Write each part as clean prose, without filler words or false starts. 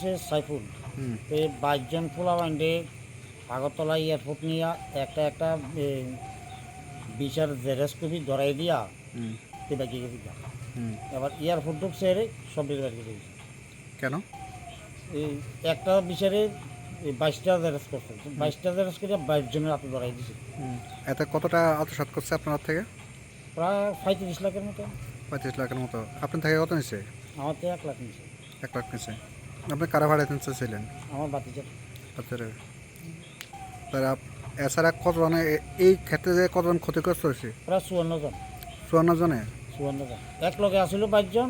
হচ্ছে সাইফুল। তো 22 জন পোলা বান্ডে আগরতলা এয়ারপোর্ট নিয়ে একটা বিচার জেরেস কপি ধরাই দিয়া তে বাকি গেছি গা। এবার এয়ারপোর্ট ঢুকছে রে সব ডেলিভারি করে দিয়েছে। কেন? এই একটা বিচারে 22টা জেরেস করছে, 22টা জেরেস করে 22 জনের হাতে ধরাই দিয়েছে। এতে কতটা আত্মসাৎ করছে আপনার থেকে? প্রায় 35 লাখের মতো। 35 লাখের মতো। আপনার থেকে কত নিচ্ছে? আমার তো 1 লাখ নিচ্ছে। 1 লাখ নিচ্ছে। আপনি কারা ভাড়া ছিলেন? আমার বাতিজার। আপনার তারা এছাড়া কতজনে এই ক্ষেত্রে যে কতজন ক্ষতিগ্রস্ত হয়েছে? প্রায় 54 জন। 54 জনে? 54 জন। এক লগে আসছিল 22 জন,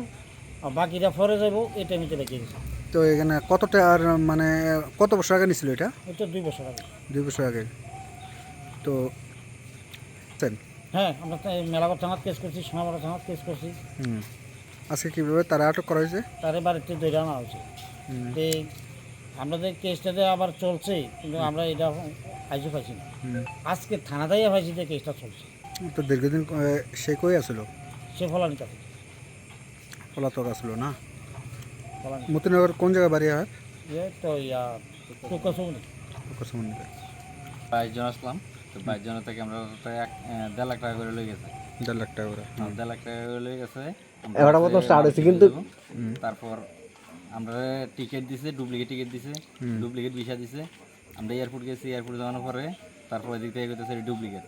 আর বাকিরা পরে যাইব এই টাইমিতে বেঁচে গেছে। তো এখানে কতটা আর মানে কত বছর আগে নিছিল এটা? এটা 2 বছর আগে। 2 বছর আগে। তো হ্যাঁ, আমরা তো মেলাঘর থানাত কেস করছি, সোনামারা থানাত কেস করছি। আজকে কীভাবে তারা আটক করা হয়েছে? তারে বাড়িতে ধরে আনা হয়েছে। এই আমাদের কেসটাতে আবার চলছে, কিন্তু আমরা এটা আইজও পাইছি না। আজকে থানাতেই পাইছি যে কেসটা চলছে। তো দীর্ঘদিন সে কই আসলো? সে ফলানি কাছে। পলাতক আসলো না? ফলানি মতিনগর কোন জায়গায় বাড়ি হয়? তো টুকাশুনি। 22 জন আসলাম। তো 22 জনের থেকে আমরা প্রায় 1.5 লাখ টাকা করে লয়ে গেছে। 1.5 লাখ টাকা করে। 1.5 লাখ টাকা করে লয়ে গেছে। এবারটা মতো স্টার্ট হয়েছে কিন্তু তারপর আমরা টিকিট দিছে, ডুপ্লিকেট টিকিট দিছে, ডুপ্লিকেট ভিসা দিছে। আমরা এয়ারপোর্ট গেছি, এয়ারপোর্ট যাওয়ার পরে তারপর এদিক থেকে কইতেছে ডুপ্লিকেট।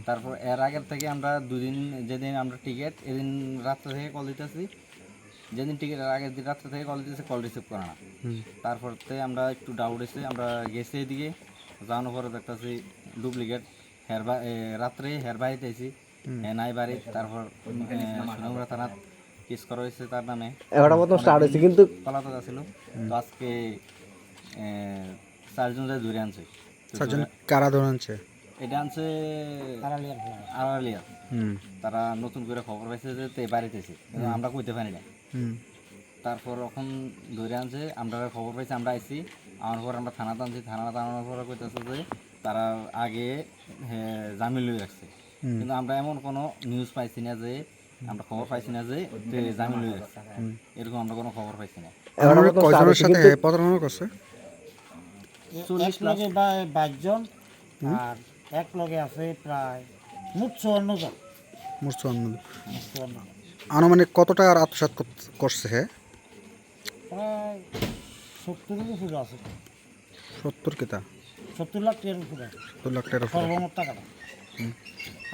তারপর এর আগের থেকে আমরা দুদিন, যেদিন আমরা টিকিট এদিন রাত্রে থেকে কল দিতেছি, যেদিন টিকিট আগের দিন রাত্রে থেকে কল দিতেছে, কল রিসিভ করে না। তারপর থেকে আমরা একটু ডাউট এসে আমরা গেছি এদিকে, যাওয়ানোর পরে দেখতেছি ডুপ্লিকেট। রাত্রে হের বাড়িতে আইছি, নাই বাড়ি। তারপর সোনামুড়া থানাত কেস করা হয়েছে তার নামে। এবারটা মতো স্টার্ট হয়েছে কিন্তু পলাতক ছিল। তো আজকে 4 জন ধরে আনছে। 4 জন কারা ধরে আনছে? এটা আনছে আড়ালিয়া। তারা নতুন করে খবর পাইছে যে তে বাড়িতে আছে, আমরা কইতে পারি না। তারপর এখন ধরে আনছে, আমরা খবর পাইছি, আমরা আইছি। আমার পর আমরা থানাতে আনছি, থানাতে আনার পরে কইতেছে যে তারা আগে জামিন লই রাখছে, কিন্তু আমরা এমন কোনো নিউজ পাইছি না যে, আমরা খবর পাইছি না যে জামিন লই রাখছে, এরকম আমরা কোনো খবর পাইছি না। কয়জনের সাথে প্রতারণা করছে? 40 লগে 22 জন, আর এক লগে আছে প্রায় মোট 54 জন। মোট 54। আনুমানিক কত টাকার আত্মসাৎ করছে? হ্যাঁ, প্রায় 70-এর উপরে আছে। 70 কেতা? 70 লাখ টাকার উপরে আছে। 70 লাখ টাকার উপরে। সর্বমোট টাকাটা।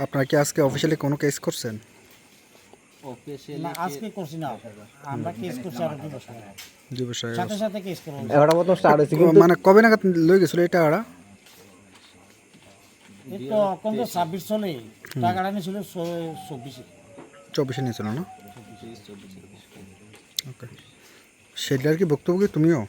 আপনারা কি আজকে অফিসিয়ালি কোনো কেস করছেন? না, আজকে করছি না, আমরা কেস করছি আরো 2 বছর আগে। 2 বছর আগে। সাথে সাথে কেস করা হয়েছে। এবারটা মতো স্টার্ট হয়েছে কিন্তু মানে কবে নাগাদ লই গেছিল এই টাকাটা? এই তো এখন তো 26 চলে, টাকাটা নিয়েছিল 24-এ। 24-এ নিয়েছিল না? ওকে। সেটার কি বক্তব্য কি তুমিও?